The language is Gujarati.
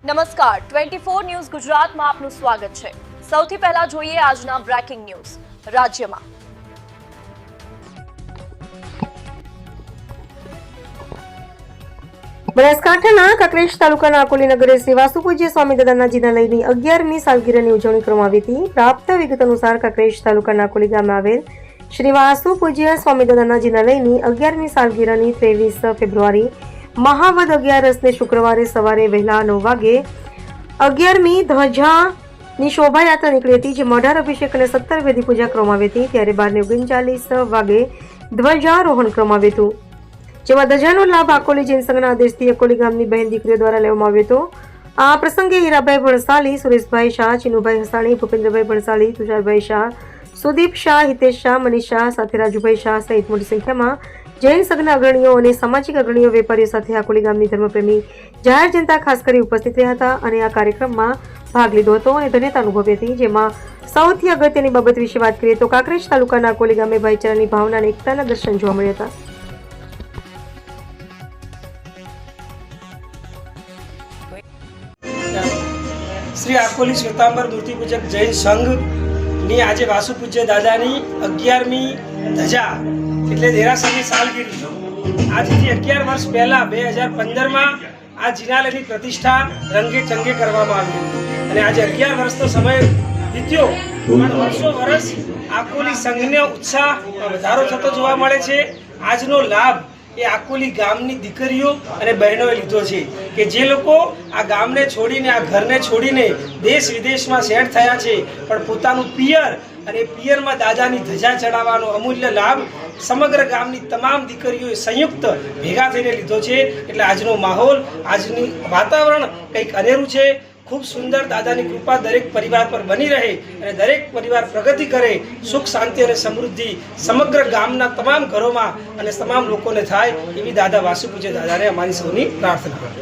નમસ્કાર 24 ન્યૂઝ ગુજરાતમાં આપનું સ્વાગત છે। સૌથી પહેલા જોઈએ આજના બ્રેકિંગ ન્યૂઝ। રાજ્યમાં બનાસકાંઠાના કાંકરેજ તાલુકાના આકોલી નગરે શ્રી વાસુપૂજ્ય સ્વામી દાદાના જિનાલયની 11મી સાલગીરીની ઉજવણી કરવામાં આવી હતી। પ્રાપ્ત વિગત અનુસાર કાંકરેજ તાલુકાના આકોલી ગામે આવેલ શ્રી વાસુપૂજ્ય સ્વામી દાદાના જિનાલયની 11મી સાલગીરીની 23 ફેબ્રુઆરી મહાવદ 11 શુક્રવારે સવારે વહેલા 9 વાગે 11મી ધ્વજાની શોભાયાત્રા નીકળી હતી, જેમાં 18 અભિષેક અને 17 વેદી પૂજા કરવામાં આવી હતી। ત્યારે 12:39 વાગે ધ્વજારોહણ કરવામાં આવ્યું હતું, જેમાં ધજાનો લાભ આકોલી જૈન સંઘના આદેશથી અકોલી ગામની બહેન દીકરીઓ દ્વારા લેવામાં આવ્યો હતો। આ પ્રસંગે હીરાભાઈ ભણસાલી, સુરેશભાઈ શાહ, ચિનુભાઈ હસાણી, ભૂપેન્દ્રભાઈ ભણસાલી, તુષારભાઈ શાહ, સુદીપ શાહ, હિતેશ શાહ, મનીષ શાહ સાથે રાજુભાઈ શાહ સહિત મોટી સંખ્યામાં જૈન સંઘના અગ્રણીઓ અને સામાજિક અગ્રણીઓ, વેપારીઓ સાથે આકોલી ગામની ધર્મપ્રેમી જાહેર જનતા ખાસ કરી ઉપસ્થિત રહ્યા હતા અને આ કાર્યક્રમમાં ભાગ લીધો હતો અને ધન્યતા અનુભવી હતી। જેમાં સૌથી અગત્યની બાબત વિશે વાત કરીએ તો કાંકરેજ તાલુકાના આકોલી ગામે ભાઈચારાની ભાવના અને એકતાના દર્શન જોવા મળ્યા હતા। શ્રી આકોલી શ્વેતાંબર મૂર્તિ પૂજક જૈન સંઘની આજે વાસુપૂજ્ય દાદાની 11મી ધજા એટલે દેરાસરની સાલગીરી આજથી 11 વર્ષ પહેલા 2015માં આ જિનાલયની પ્રતિષ્ઠા રંગે ચંગે કરવામાં આવી અને આજે 11 વર્ષનો સમય વીત્યો, પણ વર્ષ આકોલી સંઘનો ઉત્સાહમાં વધારો થતો જોવા મળે છે। આજનો લાભ એ આકોલી ગામની દીકરીઓ અને બહેનોએ લીધો છે કે જે લોકો આ ગામને છોડીને, આ ઘરને છોડીને દેશ વિદેશમાં સેટ થયા છે, પણ પોતાનું પિયર અને પિયરમાં દાદાની ધજા ચડાવવાનો અમૂલ્ય લાભ સમગ્ર ગામની તમામ દીકરીઓએ સંયુક્ત ભેગા થઈને લીધો છે। એટલે આજનો માહોલ, આજની વાતાવરણ કંઈક અનેરું છે। ખૂબ સુંદર દાદાની કૃપા દરેક પરિવાર પર બની રહે અને દરેક પરિવાર પ્રગતિ કરે, સુખ શાંતિ અને સમૃદ્ધિ સમગ્ર ગામના તમામ ઘરોમાં અને તમામ લોકોને થાય એવી દાદા વાસુપૂજ્ય દાદાને અમારી સૌની પ્રાર્થના।